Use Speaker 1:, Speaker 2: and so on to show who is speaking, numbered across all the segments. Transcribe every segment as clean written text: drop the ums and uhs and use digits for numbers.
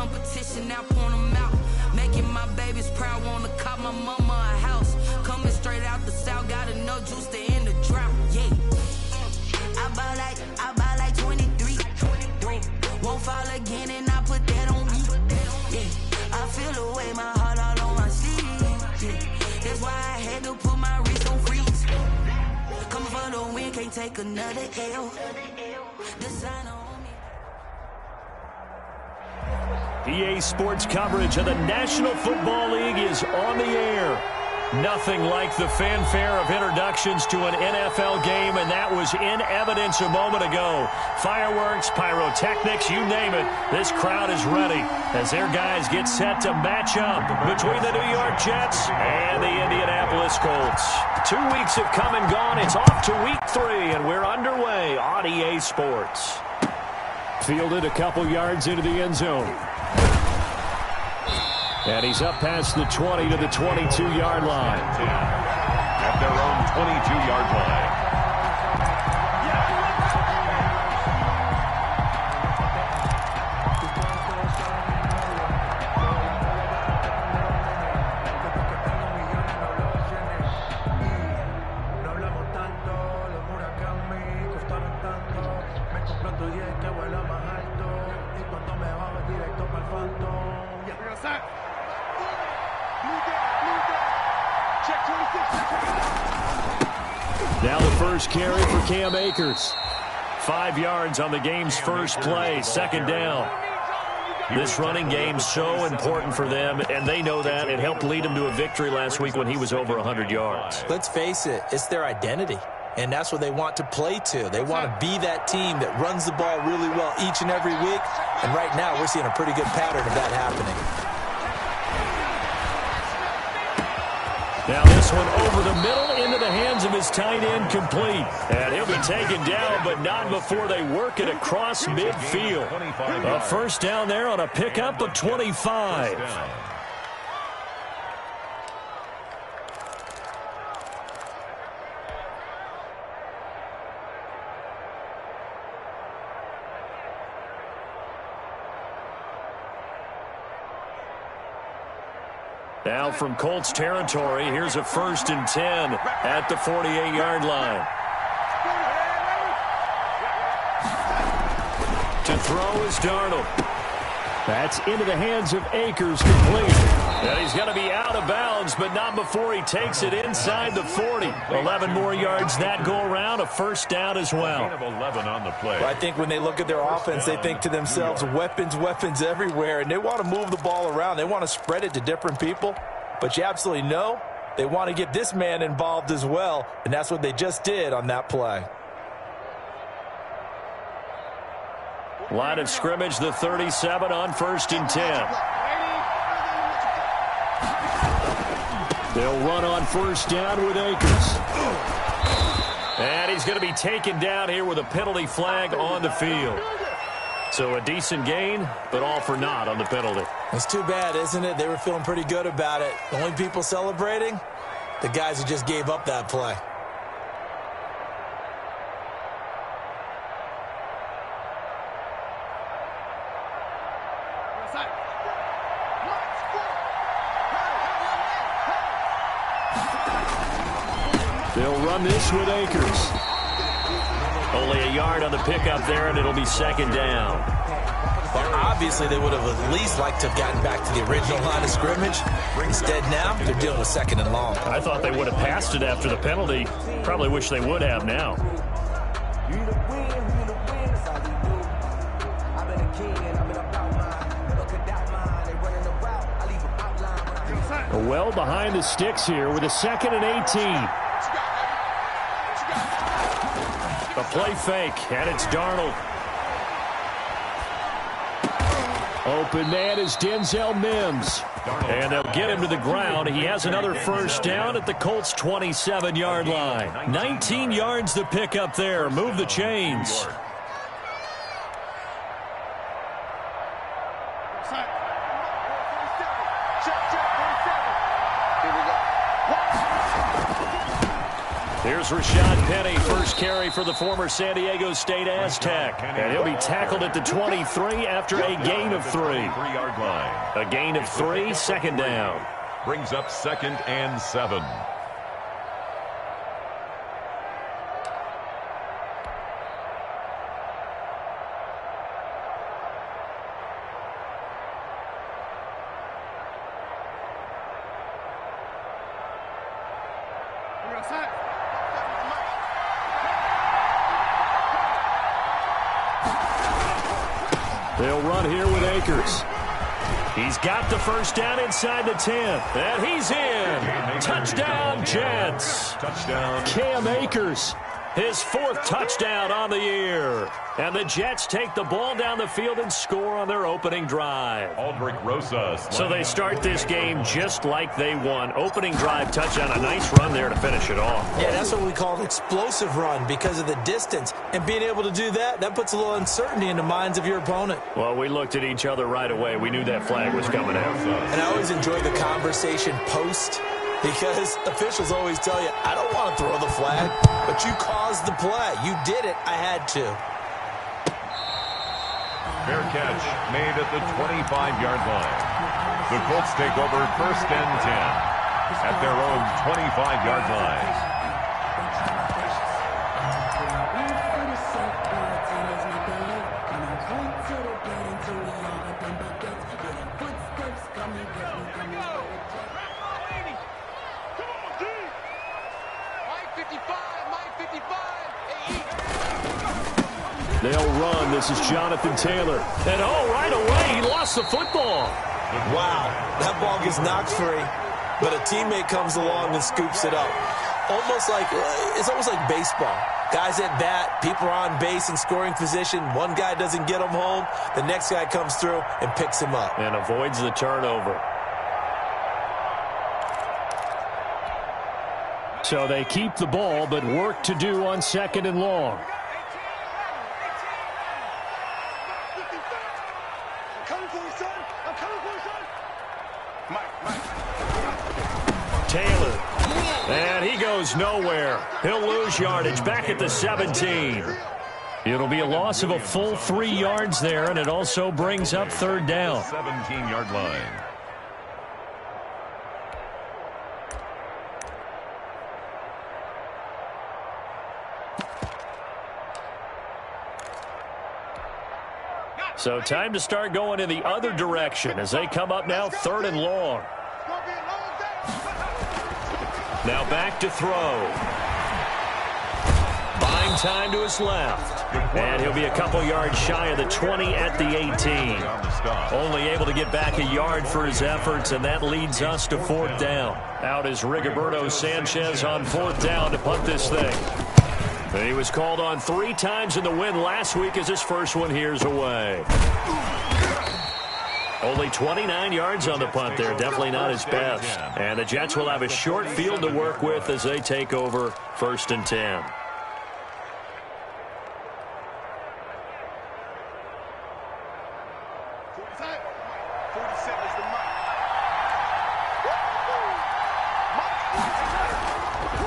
Speaker 1: competition, now point them out. Making my babies proud, wanna call my mama a house. Coming straight out the south, got enough juice to end the drought. Yeah, I buy like 23. Won't fall again, and I put that on me. Yeah, I feel the way, my heart all on my sleeve. Yeah, that's why I had to put my wrist on freeze. Coming for the win, can't take another L. The sign on me.
Speaker 2: EA Sports coverage of the National Football League is on the air. Nothing like the fanfare of introductions to an NFL game, and that was in evidence a moment ago. Fireworks, pyrotechnics, you name it. This crowd is ready as their guys get set to match up between the New York Jets and the Indianapolis Colts. 2 weeks have come and gone. It's off to week 3, and we're underway on EA Sports. Fielded a couple yards into the end zone. And he's up past the 20 to the 22-yard line.
Speaker 3: At their own 22-yard line.
Speaker 2: Now the first carry for Cam Akers. 5 yards on the game's first play, second down. This running game's so important for them, and they know that. It helped lead them to a victory last week when he was over 100 yards.
Speaker 4: Let's face it, it's their identity, and that's what they want to play to. They want to be that team that runs the ball really well each and every week, and right now we're seeing a pretty good pattern of that happening.
Speaker 2: Now this one over the middle into the hands of his tight end, complete. And he'll be taken down, but not before they work it across midfield. A first down there on a pickup of 25. Now from Colts territory, here's a 1st and 10 at the 48-yard line. To throw is Darnold. That's into the hands of Akers, complete. And he's going to be out of bounds, but not before he takes it inside the 40. 11 more yards that go around, a first down as well.
Speaker 3: 11 on the play.
Speaker 4: Well, I think when they look at their offense, they think to themselves, weapons everywhere, and they want to move the ball around. They want to spread it to different people, but you absolutely know they want to get this man involved as well, and that's what they just did on that play.
Speaker 2: Line of scrimmage, the 37 on 1st and 10. They'll run on first down with Akers. And he's going to be taken down here with a penalty flag on the field. So a decent gain, but all for naught on the penalty.
Speaker 4: It's too bad, isn't it? They were feeling pretty good about it. The only people celebrating, the guys who just gave up that play.
Speaker 2: They'll run this with Akers. Only a yard on the pickup there, and it'll be second down.
Speaker 4: Well, obviously, they would have at least liked to have gotten back to the original line of scrimmage. Instead, now, they're dealing with 2nd and long.
Speaker 2: I thought they would have passed it after the penalty. Probably wish they would have now. Well behind the sticks here with a 2nd and 18. A play fake, and it's Darnold. Open man is Denzel Mims. And they'll get him to the ground. He has another first down at the Colts' 27-yard line. 19 yards to pick up there. Move the chains. Here's Rashad Penny, first carry for the former San Diego State Aztec. And he'll be tackled at the 23 after a gain of 3.
Speaker 3: 3-yard line.
Speaker 2: A gain of 3, second down.
Speaker 3: Brings up 2nd and 7.
Speaker 2: They'll run here with Akers. He's got the first down inside the 10. And he's in. Touchdown, Jets.
Speaker 3: Touchdown.
Speaker 2: Cam Akers, his 4th touchdown on the year. And the Jets take the ball down the field and score on their opening drive.
Speaker 3: Aldrich Rosas.
Speaker 2: So they start this game just like they won. Opening drive touchdown, a nice run there to finish it off.
Speaker 4: Yeah, that's what we call an explosive run because of the distance. And being able to do that, that puts a little uncertainty in the minds of your opponent.
Speaker 2: Well, we looked at each other right away. We knew that flag was coming out.
Speaker 4: And I always enjoy the conversation post because officials always tell you, I don't want to throw the flag, but you caused the play. You did it. I had to.
Speaker 3: Fair catch made at the 25-yard line. The Colts take over 1st and 10 at their own 25-yard line.
Speaker 2: They'll run. This is Jonathan Taylor. And, right away, he lost the football.
Speaker 4: Wow, that ball gets knocked free, but a teammate comes along and scoops it up. It's almost like baseball. Guys at bat, people are on base in scoring position. One guy doesn't get him home. The next guy comes through and picks him up.
Speaker 2: And avoids the turnover. So they keep the ball, but work to do on 2nd and long. Taylor. And he goes nowhere. He'll lose yardage back at the 17. It'll be a loss of a full 3 yards there, and it also brings up 3rd down.
Speaker 3: 17-yard line.
Speaker 2: So time to start going in the other direction as they come up now 3rd and long. Now back to throw. Buying time to his left. And he'll be a couple yards shy of the 20 at the 18. Only able to get back a yard for his efforts, and that leads us to 4th down. Out is Rigoberto Sanchez on 4th down to punt this thing. And he was called on 3 times in the win last week as his first one here's away. Only 29 yards on the punt there. Definitely not his best. And the Jets will have a short field to work with as they take over 1st and 10.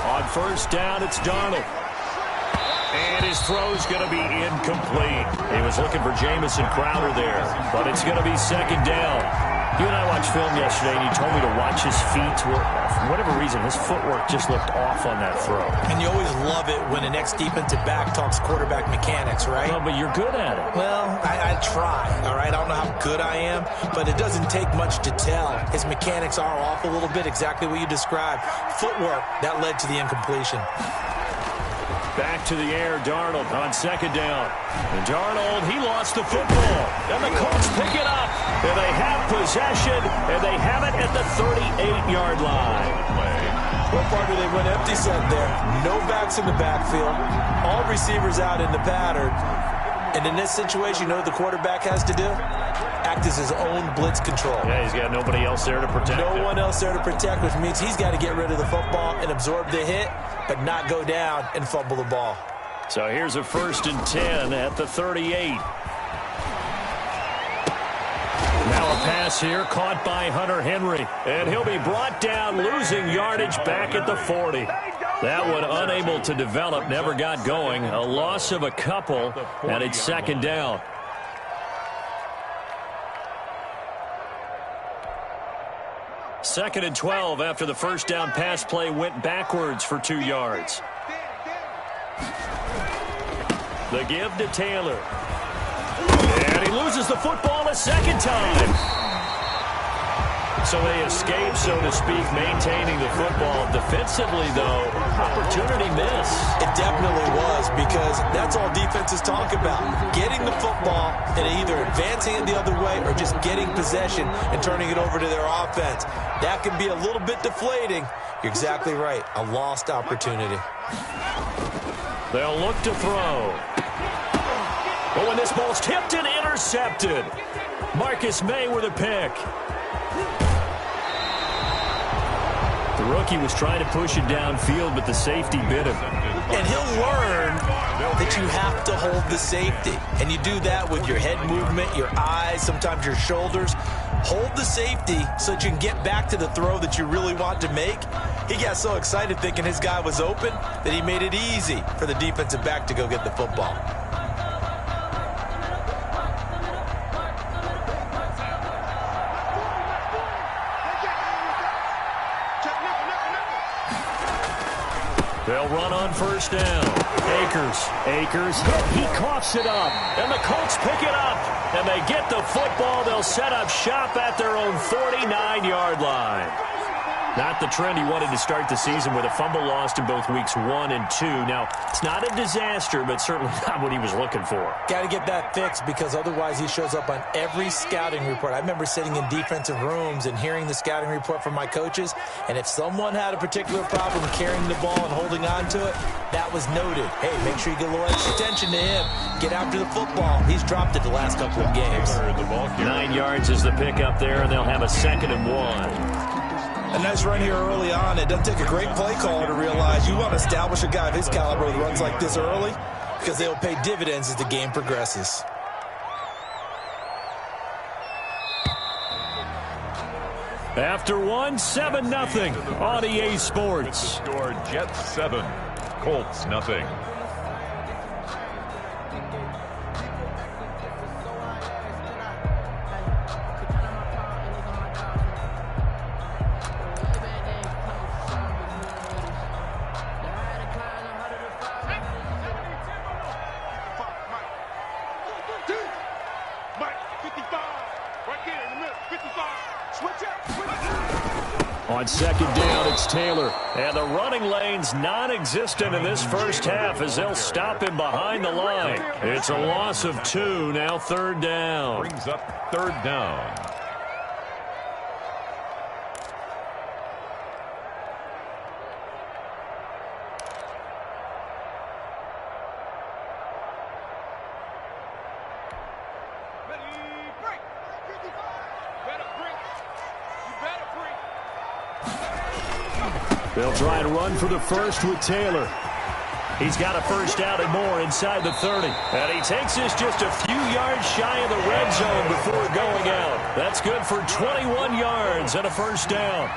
Speaker 2: On 1st down, it's Darnold. And his throw's going to be incomplete. He was looking for Jamison Crowder there, but it's going to be 2nd down. You and I watched film yesterday, and you told me to watch his feet. For whatever reason, his footwork just looked off on that throw.
Speaker 4: And you always love it when an ex-defensive back talks quarterback mechanics, right?
Speaker 2: Well, but you're good at it.
Speaker 4: Well, I try, all right? I don't know how good I am, but it doesn't take much to tell. His mechanics are off a little bit, exactly what you described. Footwork, that led to the incompletion.
Speaker 2: Back to the air, Darnold on 2nd down. And Darnold, he lost the football. And the Colts pick it up. And they have possession, and they have it at the 38-yard line.
Speaker 4: What part do they went empty set there? No backs in the backfield. All receivers out in the pattern. And in this situation, you know what the quarterback has to do? Act as his own blitz control.
Speaker 2: Yeah, he's got nobody else there to protect him.
Speaker 4: No one else there to protect, which means he's got to get rid of the football and absorb the hit, but not go down and fumble the ball.
Speaker 2: So here's a 1st and 10 at the 38. Now a pass here caught by Hunter Henry. And he'll be brought down, losing yardage back at the 40. That one unable to develop, never got going. A loss of a couple, and it's second down. Second and 12 after the first down pass play went backwards for 2 yards. The give to Taylor. And he loses the football a second time. So they escape, so to speak, maintaining the football. Defensively, though, opportunity miss.
Speaker 4: It definitely was, because that's all defenses talk about. Getting the football and either advancing it the other way or just getting possession and turning it over to their offense. That can be a little bit deflating. You're exactly right. A lost opportunity.
Speaker 2: They'll look to throw. Oh, and this ball's tipped and intercepted. Marcus May with a pick. The rookie was trying to push it downfield, but the safety bit him.
Speaker 4: And he'll learn that you have to hold the safety. And you do that with your head movement, your eyes, sometimes your shoulders. Hold the safety so that you can get back to the throw that you really want to make. He got so excited thinking his guy was open that he made it easy for the defensive back to go get the football.
Speaker 2: They'll run on first down. Akers hit. He coughs it up. And the Colts pick it up. And they get the football. They'll set up shop at their own 49-yard line. Not the trend he wanted to start the season, with a fumble lost in both weeks 1 and 2. Now, it's not a disaster, but certainly not what he was looking for.
Speaker 4: Got to get that fixed, because otherwise he shows up on every scouting report. I remember sitting in defensive rooms and hearing the scouting report from my coaches, and if someone had a particular problem carrying the ball and holding on to it, that was noted. Hey, make sure you get a little extra attention to him. Get after the football. He's dropped it the last couple of games.
Speaker 2: 9 yards is the pickup there, and they'll have a 2nd and 1.
Speaker 4: A nice run here early on. It doesn't take a great play caller to realize you want to establish a guy of his caliber with runs like this early, because they'll pay dividends as the game progresses.
Speaker 2: After 1, 7-0 on EA Sports.
Speaker 3: Score Jets 7, Colts nothing.
Speaker 2: On second down, it's Taylor. And the running lane's non-existent in this first half as they'll stop him behind the line. It's a loss of 2, now 3rd down.
Speaker 3: Brings up 3rd down.
Speaker 2: They'll try and run for the first with Taylor. He's got a first down and more inside the 30. And he takes this just a few yards shy of the red zone before going out. That's good for 21 yards and a first down.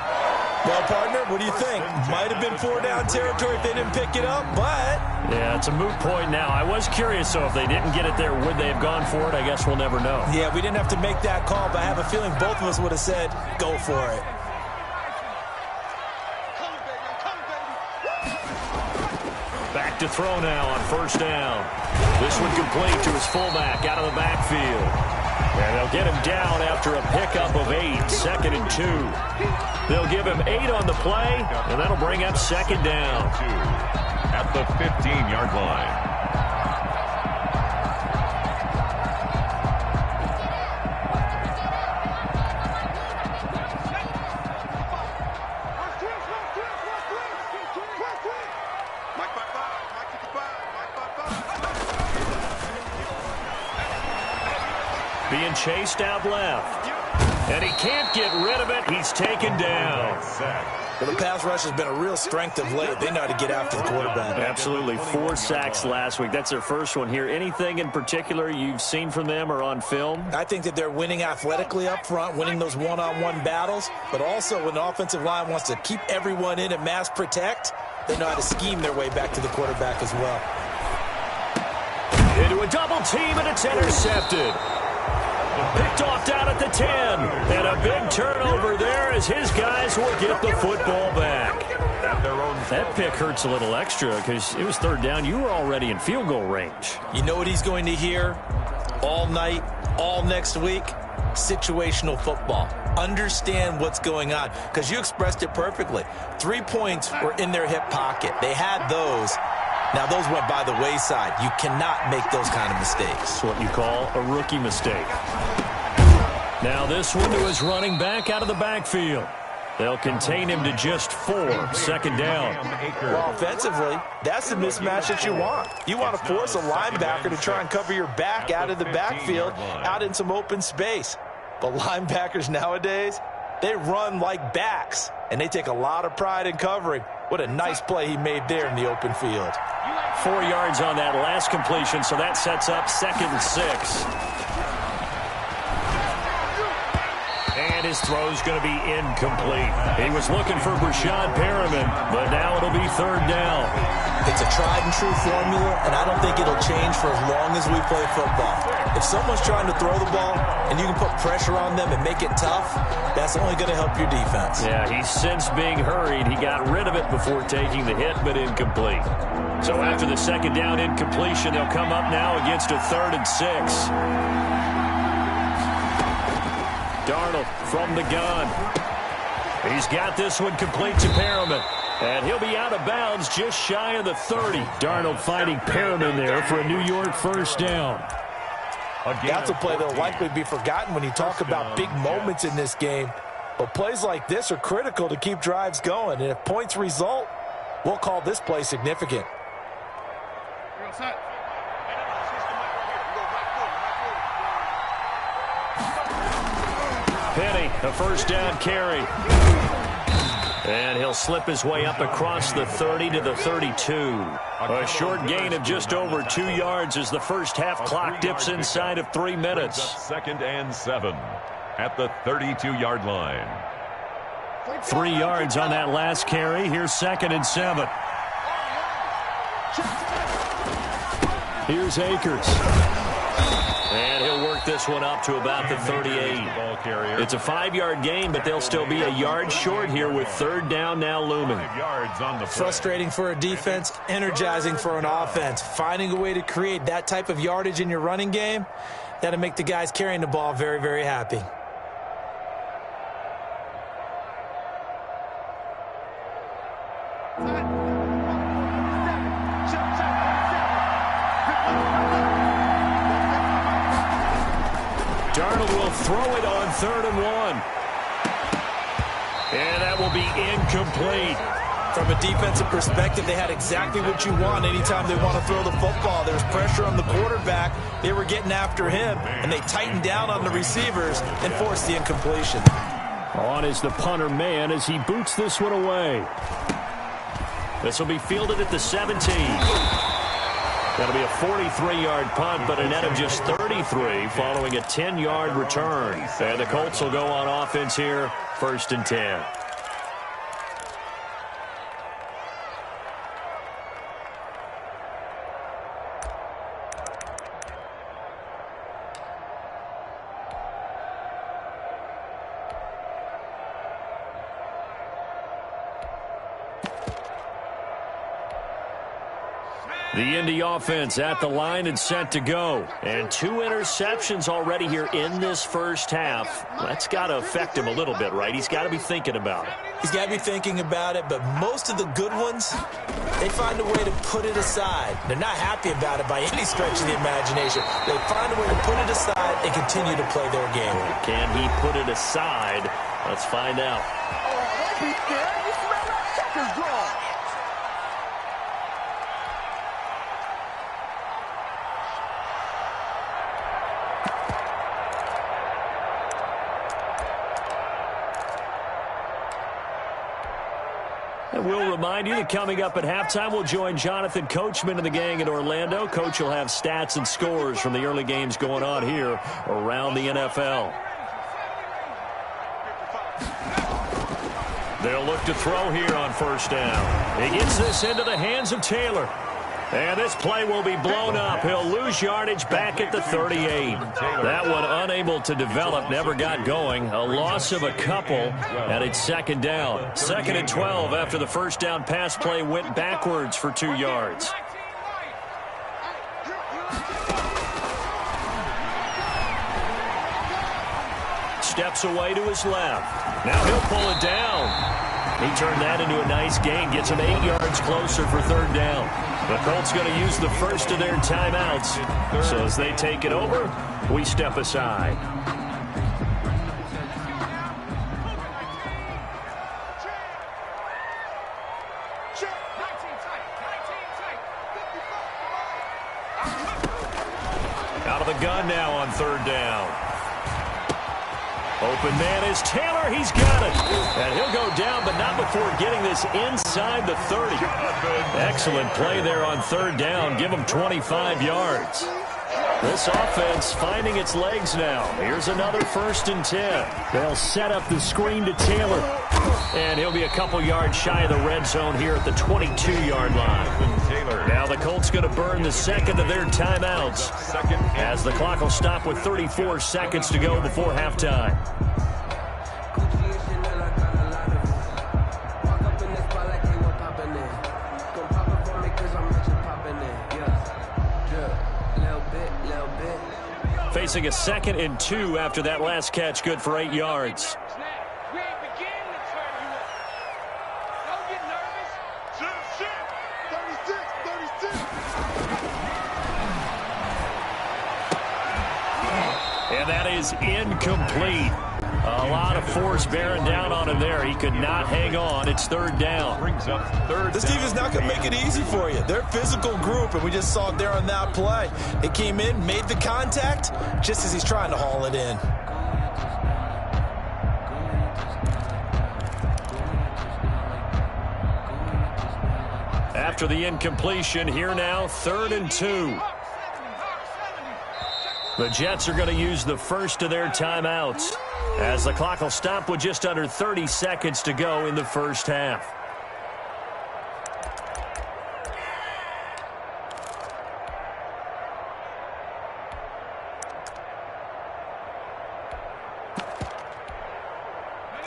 Speaker 4: Well, partner, what do you think? Might have been 4-down territory if they didn't pick it up, but...
Speaker 2: Yeah, it's a moot point now. I was curious, so if they didn't get it there, would they have gone for it? I guess we'll never know.
Speaker 4: Yeah, we didn't have to make that call, but I have a feeling both of us would have said, go for it.
Speaker 2: Back to throw now on first down. This one complete to his fullback out of the backfield. And they'll get him down after a pickup of 8, 2nd and 2. They'll give him 8 on the play, and that'll bring up 2nd down.
Speaker 3: At the 15-yard line.
Speaker 2: Being chased out left. And he can't get rid of it. He's taken down.
Speaker 4: Well, the pass rush has been a real strength of late. They know how to get after the quarterback.
Speaker 2: Absolutely. 4 sacks last week. That's their first one here. Anything in particular you've seen from them or on film?
Speaker 4: I think that they're winning athletically up front, winning those one-on-one battles, but also when the offensive line wants to keep everyone in and mass protect, they know how to scheme their way back to the quarterback as well.
Speaker 2: Into a double team, and it's intercepted. Picked off down at the 10. And a big turnover there as his guys will get the football back. That pick hurts a little extra because it was third down. You were already in field goal range.
Speaker 4: You know what he's going to hear all night, all next week? Situational football. Understand what's going on, because you expressed it perfectly. 3 points were in their hip pocket. They had those. Now, those went by the wayside. You cannot make those kind of mistakes.
Speaker 2: That's what you call a rookie mistake. Now this one to his running back out of the backfield. They'll contain him to just 4, second down.
Speaker 4: Well, offensively, that's the mismatch that you want. You want to force a linebacker to try and cover your back out of the backfield, out in some open space. But linebackers nowadays, they run like backs, and they take a lot of pride in covering. What a nice play he made there in the open field.
Speaker 2: 4 yards on that last completion, so that sets up 2nd and 6. And his throw's going to be incomplete. He was looking for DaFireMAN, but now it'll be 3rd down.
Speaker 4: It's a tried-and-true formula, and I don't think it'll change for as long as we play football. If someone's trying to throw the ball and you can put pressure on them and make it tough, that's only going to help your defense.
Speaker 2: Yeah, he's since being hurried. He got rid of it before taking the hit, but incomplete. So after the 2nd down incompletion, they'll come up now against a 3rd and 6. Darnold from the gun. He's got this one complete to DaFireMAN. And he'll be out of bounds just shy of the 30. Darnold fighting DaFireMAN there for a New York 1st down.
Speaker 4: That's a play that will likely be forgotten when you talk about big moments in this game. But plays like this are critical to keep drives going. And if points result, we'll call this play significant.
Speaker 2: Penny, a 1st down carry. And he'll slip his way up across the 30 to the 32. A short gain of just over 2 yards as the first half clock dips inside of 3 minutes.
Speaker 3: 2nd and 7 at the 32-yard line.
Speaker 2: 3 yards on that last carry. Here's 2nd and 7. Here's Akers. And he'll work this one up to about the 38. It's a 5-yard gain, but they'll still be a yard short here with 3rd down now looming.
Speaker 4: Frustrating for a defense, energizing for an offense. Finding a way to create that type of yardage in your running game, that'll make the guys carrying the ball very, very happy.
Speaker 2: Darnold will throw it on 3rd and 1. And that will be incomplete.
Speaker 4: From a defensive perspective, they had exactly what you want anytime they want to throw the football. There's pressure on the quarterback. They were getting after him, and they tightened down on the receivers and forced the incompletion.
Speaker 2: On is the punter man as he boots this one away. This will be fielded at the 17. That'll be a 43-yard punt, but a net of just 33 following a 10-yard return. And the Colts will go on offense here, 1st and 10. The Indy offense at the line and set to go. And 2 interceptions already here in this first half. That's got to affect him a little bit, right? He's got to be thinking about it.
Speaker 4: He's got to be thinking about it, but most of the good ones, they find a way to put it aside. They're not happy about it by any stretch of the imagination. They find a way to put it aside and continue to play their game.
Speaker 2: Can he put it aside? Let's find out. And we'll remind you that coming up at halftime, we'll join Jonathan Coachman and the gang in Orlando. Coach will have stats and scores from the early games going on here around the NFL. They'll look to throw here on first down. He gets this into the hands of Taylor. And this play will be blown up. He'll lose yardage back at the 38. That one unable to develop, never got going. A loss of a couple, and it's second down. 2nd and 12 after the first down pass play went backwards for 2 yards. Steps away to his left. Now he'll pull it down. He turned that into a nice gain. Gets him 8 yards closer for 3rd down. The Colts going to use the first of their timeouts. So as they take it over, we step aside. Out of the gun now on 3rd down. Open man is Taylor. He's got it. And he'll go down, but not before getting this inside the 30. Excellent play there on 3rd down. Give him 25 yards. This offense finding its legs now. Here's another 1st and 10. They'll set up the screen to Taylor. And he'll be a couple yards shy of the red zone here at the 22-yard line. Now the Colts going to burn the 2nd of their timeouts as the clock will stop with 34 seconds to go before halftime. Facing a 2nd and 2 after that last catch, good for 8 yards. And that is incomplete. A lot of force bearing down on him there. He could not hang on. It's 3rd down.
Speaker 4: This team is not going to make it easy for you. They're a physical group, and we just saw it there on that play. They came in, made the contact, just as he's trying to haul it in.
Speaker 2: After the incompletion, here now, 3rd and 2. The Jets are going to use the first of their timeouts as the clock will stop with just under 30 seconds to go in the first half.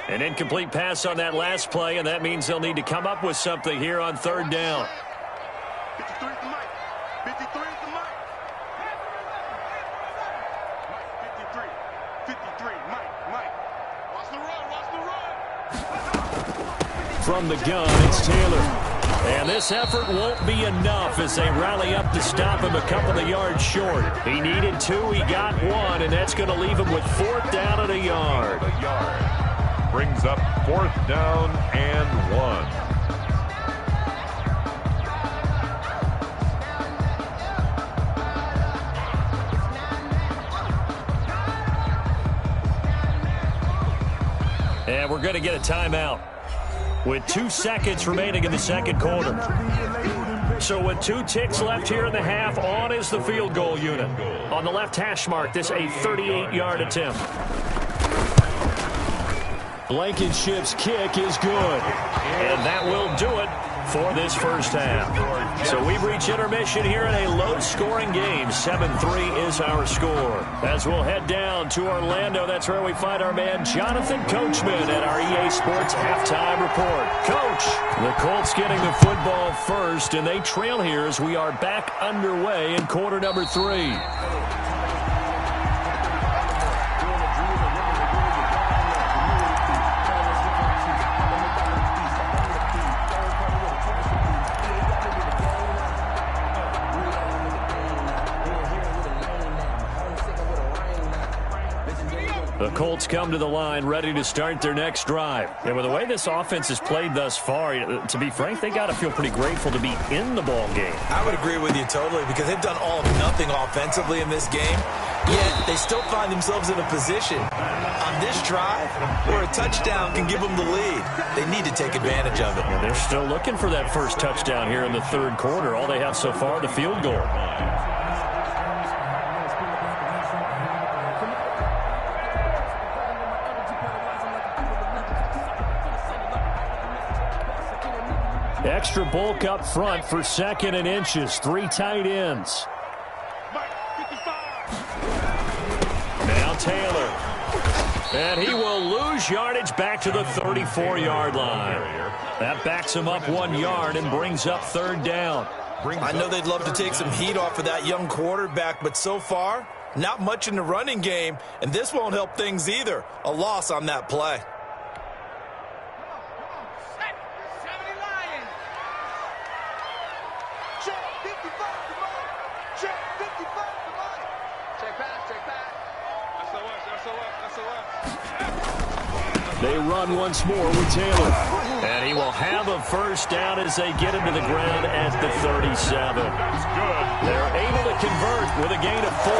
Speaker 2: An incomplete pass on that last play, and that means they'll need to come up with something here on 3rd down.
Speaker 5: 53 is the mic. 53 is the mic. 53, Mike. Watch the run, watch the run.
Speaker 2: From the gun, it's Taylor. And this effort won't be enough as they rally up to stop him a couple of yards short. He needed 2, he got 1, and that's going to leave him with 4th down and a yard.
Speaker 3: Brings up 4th down and 1.
Speaker 2: And we're going to get a timeout with 2 seconds remaining in the 2nd quarter. So with 2 ticks left here in the half, on is the field goal unit. On the left hash mark, this a 38-yard attempt. Blankenship's kick is good. And that will do it for this first half. So we've reached intermission here in a low-scoring game. 7-3 is our score. As we'll head down to Orlando, that's where we find our man Jonathan Coachman at our EA Sports Halftime Report. Coach, the Colts getting the football first, and they trail here as we are back underway in quarter number 3. The Colts come to the line ready to start their next drive. And with the way this offense has played thus far, to be frank, they got to feel pretty grateful to be in the ball game.
Speaker 4: I would agree with you totally because they've done all of nothing offensively in this game, yet they still find themselves in a position on this drive where a touchdown can give them the lead. They need to take advantage of it.
Speaker 2: And they're still looking for that first touchdown here in the 3rd quarter. All they have so far, the field goal. Extra bulk up front for 2nd and inches. 3 tight ends. Now Taylor. And he will lose yardage back to the 34-yard line. That backs him up 1 yard and brings up 3rd down.
Speaker 4: I know they'd love to take some heat off of that young quarterback, but so far, not much in the running game, and this won't help things either. A loss on that play.
Speaker 2: They run once more with Taylor. And he will have a 1st down as they get him to the ground at the 37. They're able to convert with a gain of 4.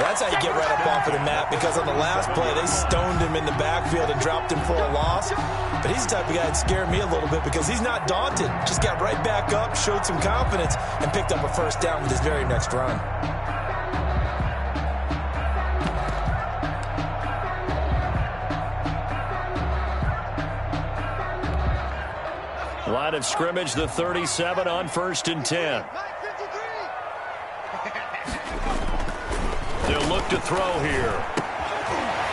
Speaker 4: That's how you get right up off of the mat, because on the last play, they stoned him in the backfield and dropped him for a loss. But he's the type of guy that scared me a little bit because he's not daunted. Just got right back up, showed some confidence, and picked up a 1st down with his very next run.
Speaker 2: Line of scrimmage, the 37 on 1st and 10. They'll look to throw here.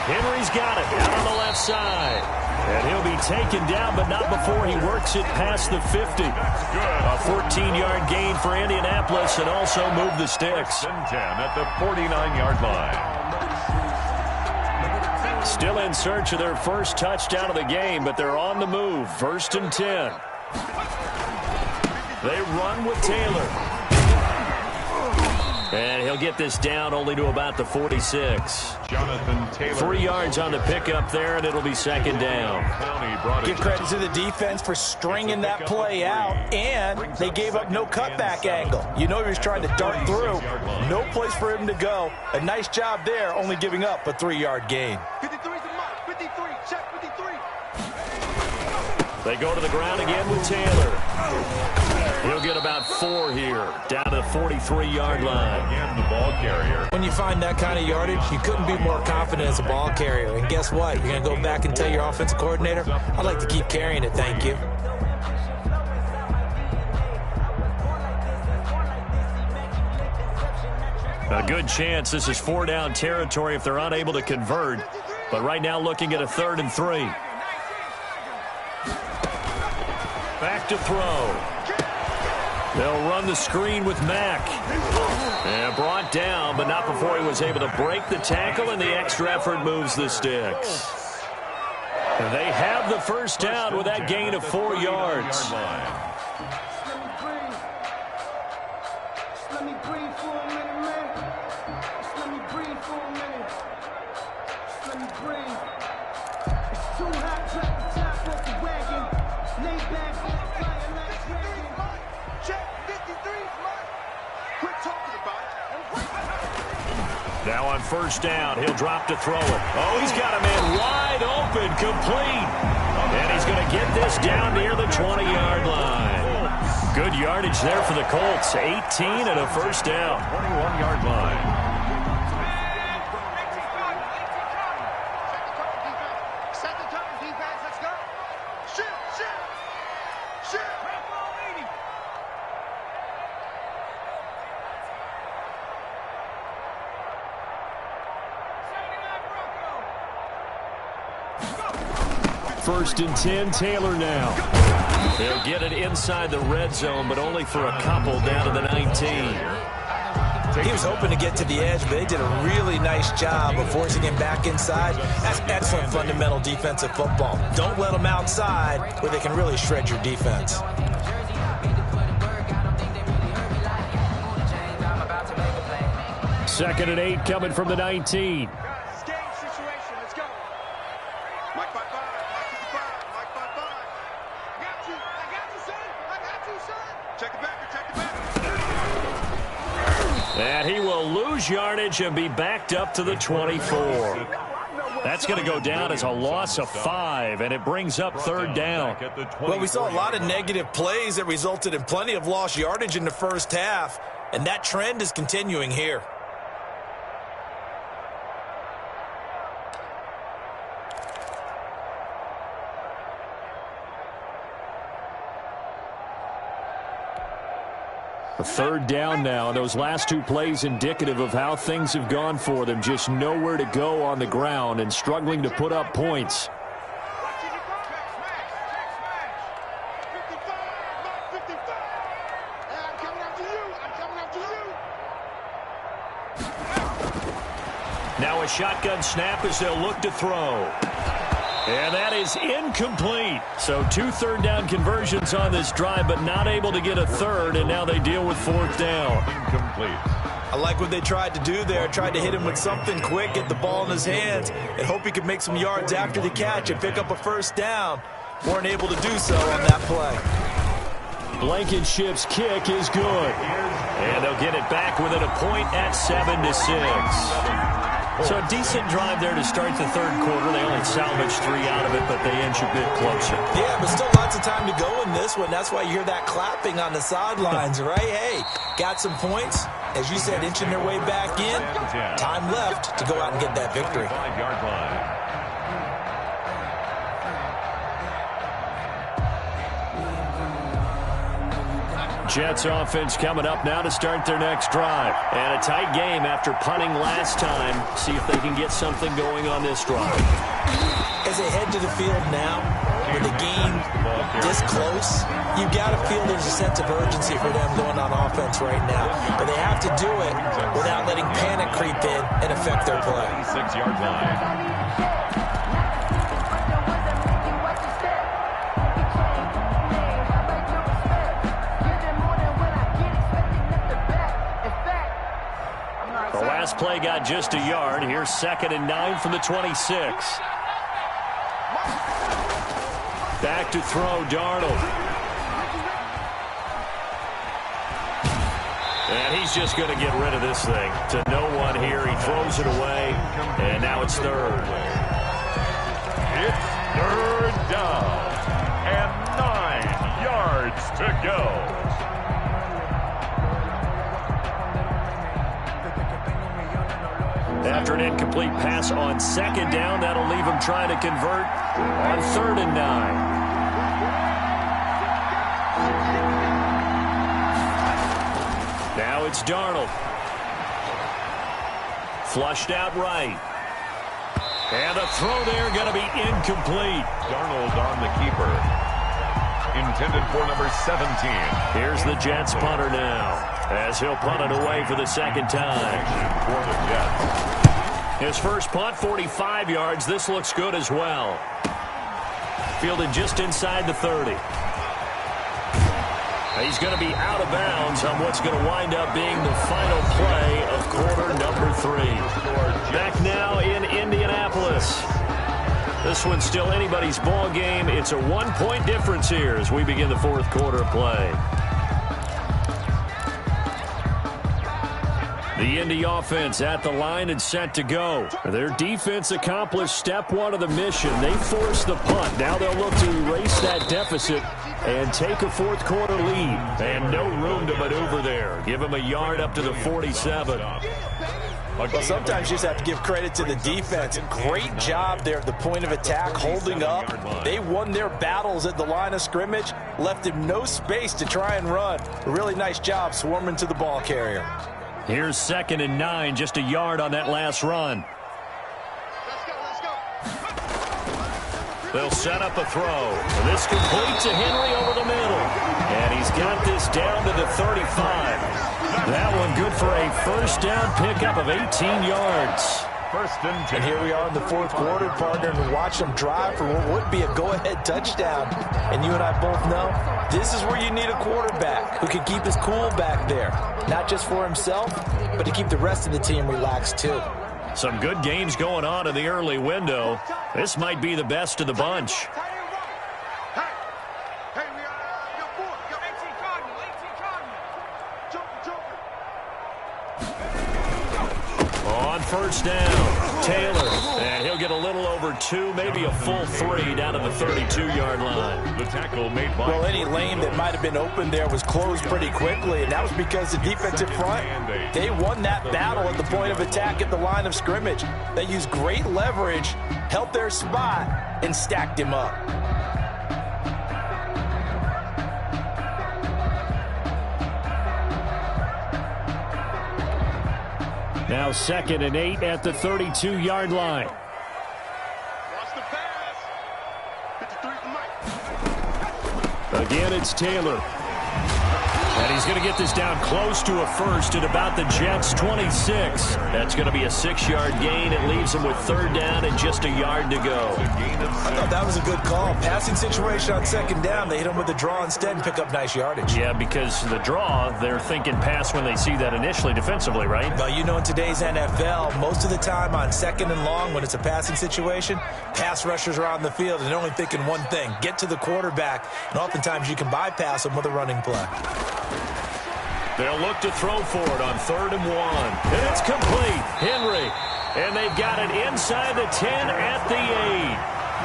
Speaker 2: Henry's got it out on the left side. And he'll be taken down, but not before he works it past the 50. A 14-yard gain for Indianapolis, and also move the sticks.
Speaker 3: 10 at the 49-yard line.
Speaker 2: Still in search of their 1st touchdown of the game, but they're on the move. 1st and 10. They run with Taylor. And he'll get this down only to about the 46.
Speaker 3: Jonathan Taylor.
Speaker 2: 3 yards on the pickup there, and it'll be 2nd down.
Speaker 4: Give credit to the defense for stringing that play out, and they gave up no cutback angle. You know he was trying to dart through. No place for him to go. A nice job there, only giving up a 3-yard gain.
Speaker 5: 53's the mark. 53. Check 53.
Speaker 2: They go to the ground again with Taylor. He'll get about 4 here, down to the 43-yard line.
Speaker 3: Again, the ball carrier.
Speaker 4: When you find that kind of yardage, you couldn't be more confident as a ball carrier. And guess what? You're going to go back and tell your offensive coordinator, I'd like to keep carrying it, thank you.
Speaker 2: A good chance this is 4-down territory if they're unable to convert. But right now looking at a 3rd and 3. Back to throw. They'll run the screen with Mack. And brought down, but not before he was able to break the tackle, and the extra effort moves the sticks. They have the 1st down with that gain of 4 yards. Now on 1st down, he'll drop to throw it. Oh, he's got a man wide open, complete. And he's going to get this down near the 20-yard line. Good yardage there for the Colts. 18 and a 1st down.
Speaker 3: 21-yard line.
Speaker 2: First and 10, Taylor now. They'll get it inside the red zone, but only for a couple down to the 19.
Speaker 4: He was hoping to get to the edge, but they did a really nice job of forcing him back inside. That's excellent fundamental defensive football. Don't let them outside where they can really shred your defense.
Speaker 2: Second and 8 coming from the 19. And he will lose yardage and be backed up to the 24. That's going to go down as a loss of 5, and it brings up 3rd down.
Speaker 4: Well, we saw a lot of negative plays that resulted in plenty of lost yardage in the 1st half, and that trend is continuing here.
Speaker 2: A third down now. Those last two plays indicative of how things have gone for them. Just nowhere to go on the ground and struggling to put up points. Now a shotgun snap as they'll look to throw. And that is incomplete. So 2 third-down conversions on this drive, but not able to get a third, and now they deal with 4th down.
Speaker 3: Incomplete.
Speaker 4: I like what they tried to do there. Tried to hit him with something quick, get the ball in his hands, and hope he could make some yards after the catch and pick up a first down. Weren't able to do so on that play.
Speaker 2: Blankenship's kick is good. And they'll get it back within a point at 7-6. So a decent drive there to start the third quarter. They only salvaged 3 out of it, but they inch a bit closer.
Speaker 4: Yeah, but still lots of time to go in this one. That's why you hear that clapping on the sidelines, right? Hey, got some points. As you said, inching their way back in. Time left to go out and get that victory.
Speaker 3: 5-yard line.
Speaker 2: Jets offense coming up now to start their next drive. And a tight game after punting last time. See if they can get something going on this drive.
Speaker 4: As they head to the field now, with the game this close, you've got to feel there's a sense of urgency for them going on offense right now. But they have to do it without letting panic creep in and affect their play.
Speaker 3: 6-yard line.
Speaker 2: Last play got just a yard. Here's 2nd and 9 from the 26. Back to throw, Darnold. And he's just going to get rid of this thing. To no one here. He throws it away. And now it's 3rd.
Speaker 3: It's 3rd down. And 9 yards to go.
Speaker 2: After an incomplete pass on 2nd down, that'll leave him trying to convert on 3rd and 9. Now it's Darnold. Flushed out right. And a throw there going to be incomplete.
Speaker 3: Darnold on the keeper. Intended for number 17.
Speaker 2: Here's the Jets punter now, as he'll punt it away for the 2nd time.
Speaker 3: For the Jets.
Speaker 2: His first punt, 45 yards. This looks good as well. Fielded just inside the 30. He's going to be out of bounds on what's going to wind up being the final play of quarter number 3. Back now in Indianapolis. This one's still anybody's ball game. It's a 1-point difference here as we begin the 4th quarter of play. The Indy offense at the line and set to go. Their defense accomplished step 1 of the mission. They forced the punt. Now they'll look to erase that deficit and take a 4th quarter lead. And no room to maneuver there. Give them a yard up to the 47.
Speaker 4: Well, sometimes you just have to give credit to the defense. Great job there at the point of attack, holding up. They won their battles at the line of scrimmage, left him no space to try and run. A really nice job swarming to the ball carrier.
Speaker 2: Here's 2nd and 9, just a yard on that last run.
Speaker 5: Let's go.
Speaker 2: They'll set up a throw. This complete to Henry over the middle. And he's got this down to the 35. That one good for a first down pickup of 18 yards.
Speaker 3: First and 10.
Speaker 4: And here we are in the 4th quarter, partner, and watch them drive for what would be a go-ahead touchdown. And you and I both know this is where you need a quarterback who can keep his cool back there. Not just for himself, but to keep the rest of the team relaxed too.
Speaker 2: Some good games going on in the early window. This might be the best of the bunch.
Speaker 5: Hey, we are your 4. Your 18 Cardinal.
Speaker 2: On first down, Taylor. And he'll get a little over 2, maybe a full 3 down to the 32-yard line.
Speaker 3: The tackle made by...
Speaker 4: Well, any lane that might have been open there was closed pretty quickly, and that was because the defensive front, they won that battle at the point of attack at the line of scrimmage. They used great leverage, held their spot, and stacked him up.
Speaker 2: Now 2nd and 8 at the 32-yard line.
Speaker 5: Watch the pass. 53 for Mike.
Speaker 2: Again, it's Taylor. And he's going to get this down close to a first at about the Jets' 26. That's going to be a 6-yard gain. It leaves him with 3rd down and just a yard to go.
Speaker 4: I thought that was a good call. Passing situation on 2nd down. They hit him with a draw instead and pick up nice yardage.
Speaker 2: Yeah, because the draw, they're thinking pass when they see that initially defensively, right?
Speaker 4: Well, you know, in today's NFL, most of the time on 2nd and long, when it's a passing situation, pass rushers are on the field and they're only thinking one thing, get to the quarterback. And oftentimes you can bypass them with a running play.
Speaker 2: They'll look to throw for it on 3rd and 1. And it's complete. Henry. And they've got it inside the 10 at the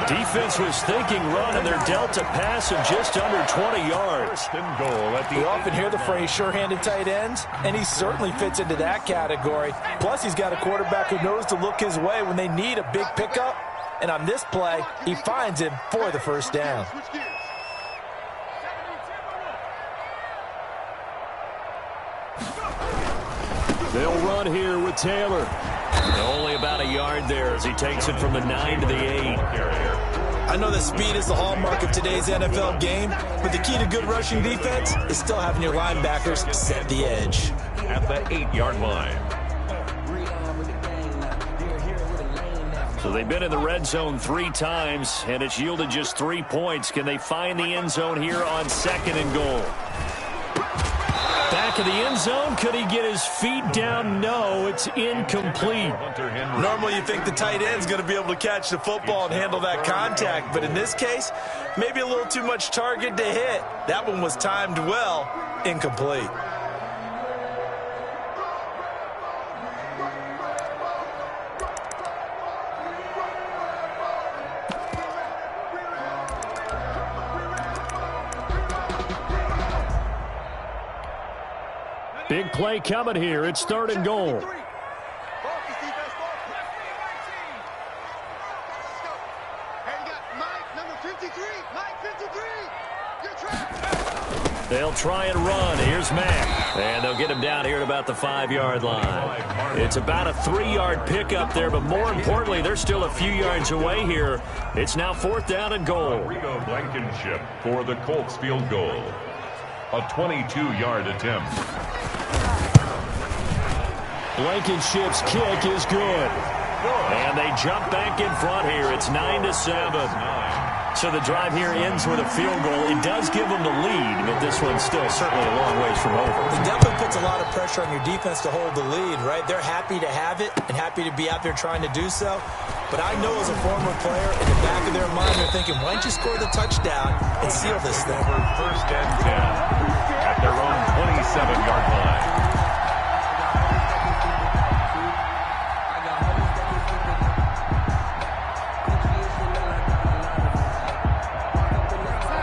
Speaker 2: 8. Defense was thinking run, and they're dealt a pass of just under 20 yards.
Speaker 3: And goal at the
Speaker 4: We often hear the phrase sure-handed tight ends, and he certainly fits into that category. Plus, he's got a quarterback who knows to look his way when they need a big pickup. And on this play, he finds him for the 1st down.
Speaker 5: Switch gears.
Speaker 2: They'll run here with Taylor. Only about a yard there as he takes it from the 9 to the 8.
Speaker 4: I know that speed is the hallmark of today's NFL game, but the key to good rushing defense is still having your linebackers set the edge.
Speaker 3: at the 8-yard line.
Speaker 2: So they've been in the red zone 3 times, and it's yielded just 3 points. Can they find the end zone here on 2nd and goal? Back of the end zone. Could he get his feet down? No, it's incomplete.
Speaker 4: Normally you think the tight end's going to be able to catch the football and handle that contact, but in this case, maybe a little too much target to hit. That one was timed well, incomplete.
Speaker 2: Big play coming here. It's 3rd and goal. They'll try and run. Here's Mack. And they'll get him down here at about the 5-yard line. It's about a 3-yard pickup there, but more importantly, they're still a few yards away here. It's now 4th down and goal.
Speaker 3: Blankenship for the Colts field goal. A 22-yard attempt.
Speaker 2: Blankenship's kick is good. And they jump back in front here. It's 9-7. So the drive here ends with a field goal. It does give them the lead, but this one's still certainly a long ways from over.
Speaker 4: It definitely puts a lot of pressure on your defense to hold the lead, right? They're happy to have it and happy to be out there trying to do so. But I know as a former player, in the back of their mind, they're thinking, why don't you score the touchdown and seal this thing?
Speaker 3: For 1st and 10 at their own 27-yard line.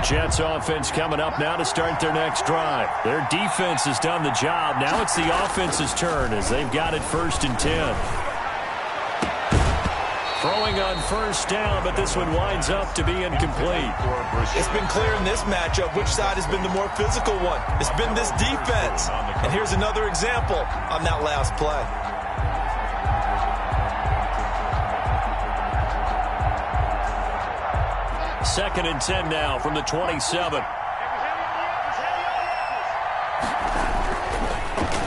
Speaker 2: Jets offense coming up now to start their next drive. Their defense has done the job. Now it's the offense's turn as they've got it 1st and 10. Throwing on 1st down, but this one winds up to be incomplete.
Speaker 4: It's been clear in this matchup which side has been the more physical one. It's been this defense. And here's another example on that last play.
Speaker 2: Second and 10 now from the 27.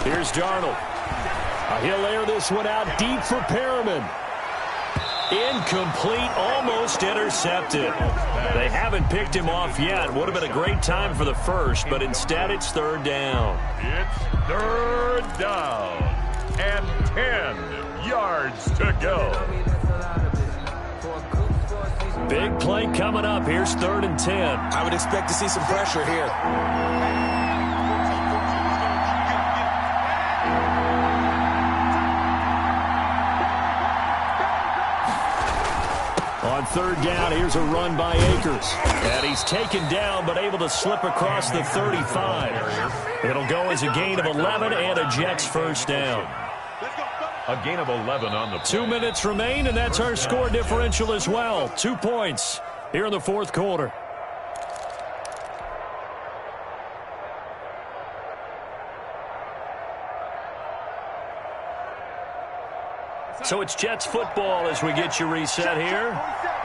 Speaker 2: Here's Darnold. He'll air this one out deep for Perriman. Incomplete, almost intercepted. They haven't picked him off yet. Would have been a great time for the first, but instead it's 3rd down.
Speaker 3: It's 3rd down and 10 yards to go.
Speaker 2: Big play coming up. Here's 3rd and 10.
Speaker 4: I would expect to see some pressure here.
Speaker 2: On 3rd down, here's a run by Akers. And he's taken down, but able to slip across the 35. It'll go as a gain of 11 and a Jets 1st down.
Speaker 3: A gain of 11 on the play.
Speaker 2: 2 minutes remain, and that's our score differential as well. 2 points here in the 4th quarter. So it's Jets football as we get you reset here.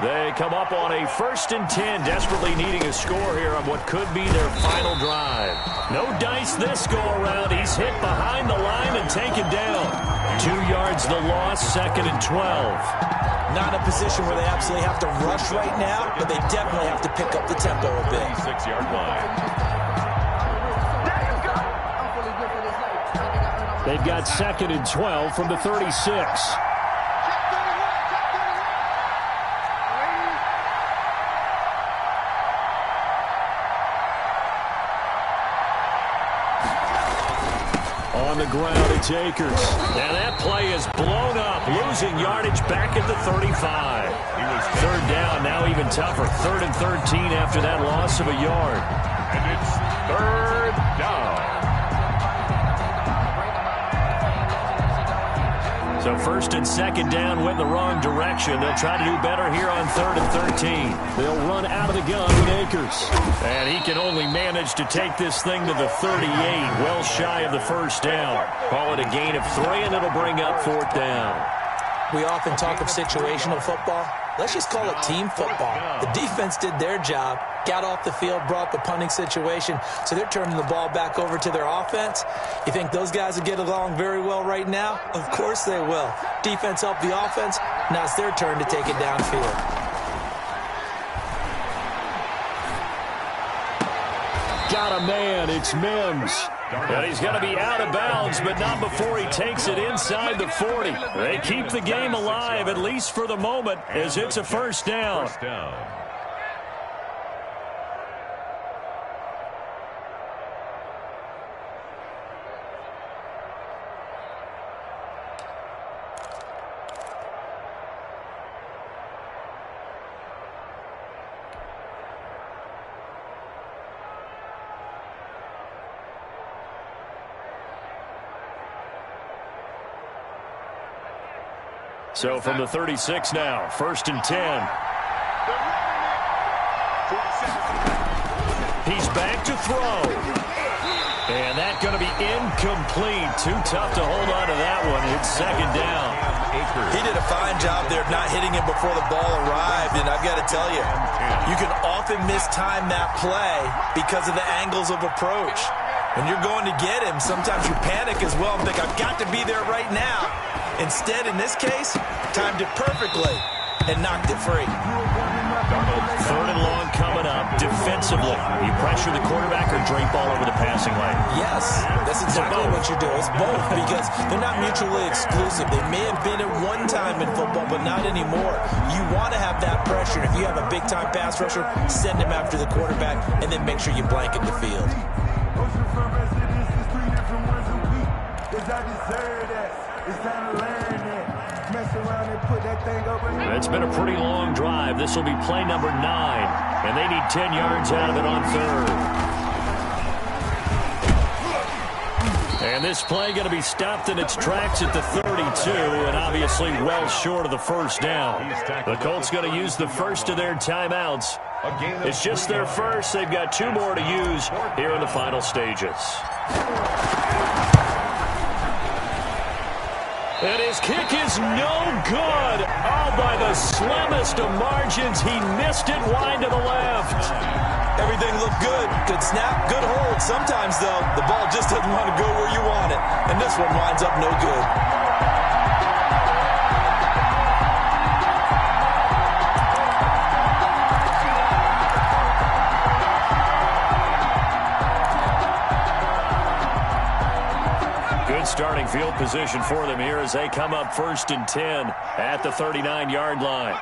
Speaker 2: They come up on a 1st and 10, desperately needing a score here on what could be their final drive. No dice this go-around. He's hit behind the line and taken down. 2 yards the loss, 2nd and 12.
Speaker 4: Not in a position where they absolutely have to rush right now, but they definitely have to pick up the tempo a bit.
Speaker 3: 6-yard line.
Speaker 2: They've got 2nd and 12 from the 36. On the ground, it's Akers. And that play is blown up, losing yardage back at the 35. 3rd down, now even tougher. 3rd and 13 after that loss of a yard.
Speaker 3: And it's 3rd down.
Speaker 2: So 1st and 2nd down went in the wrong direction. They'll try to do better here on 3rd and 13. They'll run out of the gun with Akers. And he can only manage to take this thing to the 38, well shy of the 1st down. Call it a gain of 3, and it'll bring up 4th down.
Speaker 4: We often talk of situational football. Let's just call it team football. The defense did their job, got off the field, brought the punting situation, so they're turning the ball back over to their offense. You think those guys will get along very well right now? Of course they will. Defense helped the offense. Now it's their turn to take it downfield.
Speaker 2: Got a man, it's Mims. And he's going to be out of bounds, but not before he takes it inside the 40. They keep the game alive, at least for the moment, as it's a 1st down. So from the 36 now, 1st and 10. He's back to throw. And that's going to be incomplete. Too tough to hold on to that one. It's 2nd down.
Speaker 4: He did a fine job there of not hitting him before the ball arrived. And I've got to tell you, you can often mistime that play because of the angles of approach. When you're going to get him, sometimes you panic as well and think, I've got to be there right now. Instead, in this case, timed it perfectly and knocked it free.
Speaker 2: 3rd and long coming up defensively. You pressure the quarterback or drape all over the passing lane?
Speaker 4: Yes, that's exactly what you do. It's both because they're not mutually exclusive. They may have been at one time in football, but not anymore. You want to have that pressure. If you have a big-time pass rusher, send him after the quarterback and then make sure you blanket the field.
Speaker 2: It's been a pretty long drive. This will be play number 9, and they need 10 yards out of it on 3rd. And this play going to be stopped in its tracks at the 32, and obviously well short of the 1st down. The Colts going to use the first of their timeouts. It's just their first. They've got 2 more to use here in the final stages. And his kick is no good. Oh, by the slimmest of margins, he missed it wide to the left.
Speaker 4: Everything looked good. Good snap, good hold. Sometimes, though, the ball just doesn't want to go where you want it. And this one winds up no good.
Speaker 2: Starting field position for them here as they come up 1st and 10 at the 39-yard line.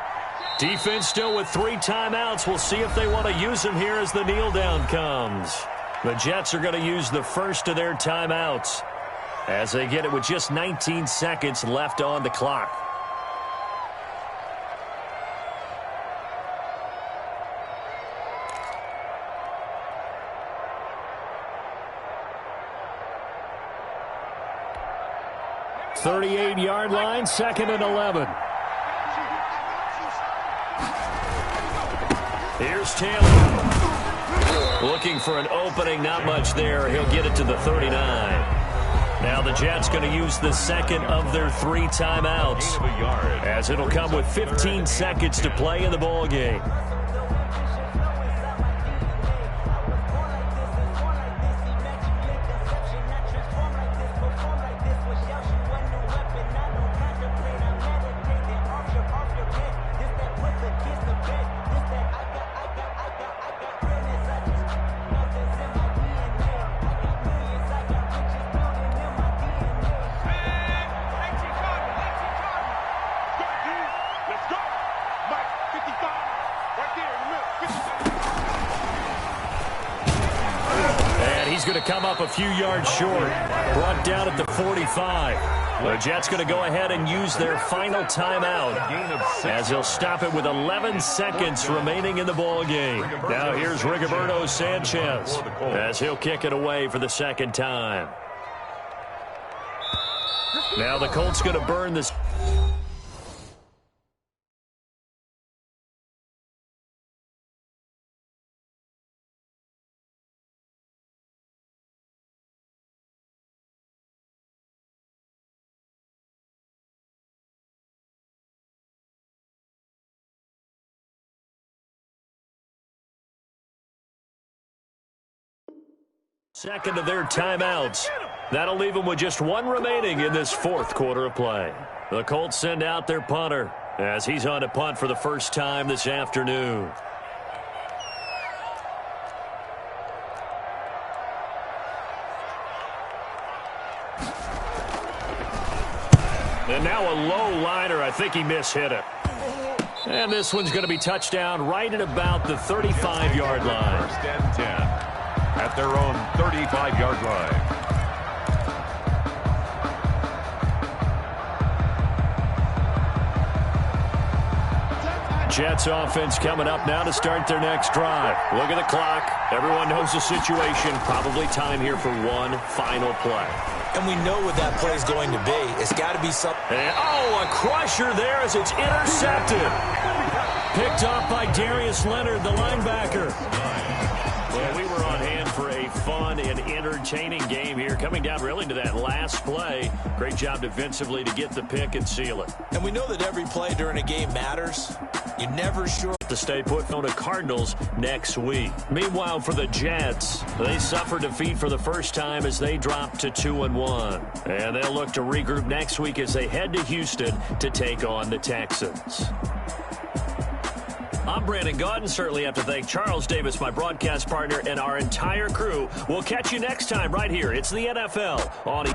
Speaker 2: Defense still with 3 timeouts. We'll see if they want to use them here as the kneel down comes. The Jets are going to use the first of their timeouts as they get it with just 19 seconds left on the clock. The 38-yard line, 2nd and 11. Here's Taylor. Looking for an opening, not much there. He'll get it to the 39. Now the Jets going to use the second of their 3 timeouts, as it'll come with 15 seconds to play in the ball game. He's going to come up a few yards short, brought down at the 45. The Jets going to go ahead and use their final timeout, as they'll stop it with 11 seconds remaining in the ball game. Now here's Rigoberto Sanchez, as he'll kick it away for the second time. Now the Colts going to burn this. Second of their timeouts. That'll leave them with just 1 remaining in this 4th quarter of play. The Colts send out their punter, as he's on to punt for the first time this afternoon. And now a low liner. I think he mishit it. And this one's going to be touchdown right at about the 35-yard line.
Speaker 3: First and 10. At their own 35-yard line.
Speaker 2: Jets offense coming up now to start their next drive. Look at the clock. Everyone knows the situation. Probably time here for one final play.
Speaker 4: And we know what that play is going to be. It's got to be something.
Speaker 2: And, a crusher there as it's intercepted. Picked off by Darius Leonard, the linebacker. Well, we were on hand for a fun and entertaining game here. Coming down really to that last play. Great job defensively to get the pick and seal it.
Speaker 4: And we know that every play during a game matters. You're never sure.
Speaker 2: To stay put on the Cardinals next week. Meanwhile, for the Jets, they suffer defeat for the first time as they drop to 2-1. And they'll look to regroup next week as they head to Houston to take on the Texans. I'm Brandon Gaudin. Certainly have to thank Charles Davis, my broadcast partner, and our entire crew. We'll catch you next time right here. It's the NFL on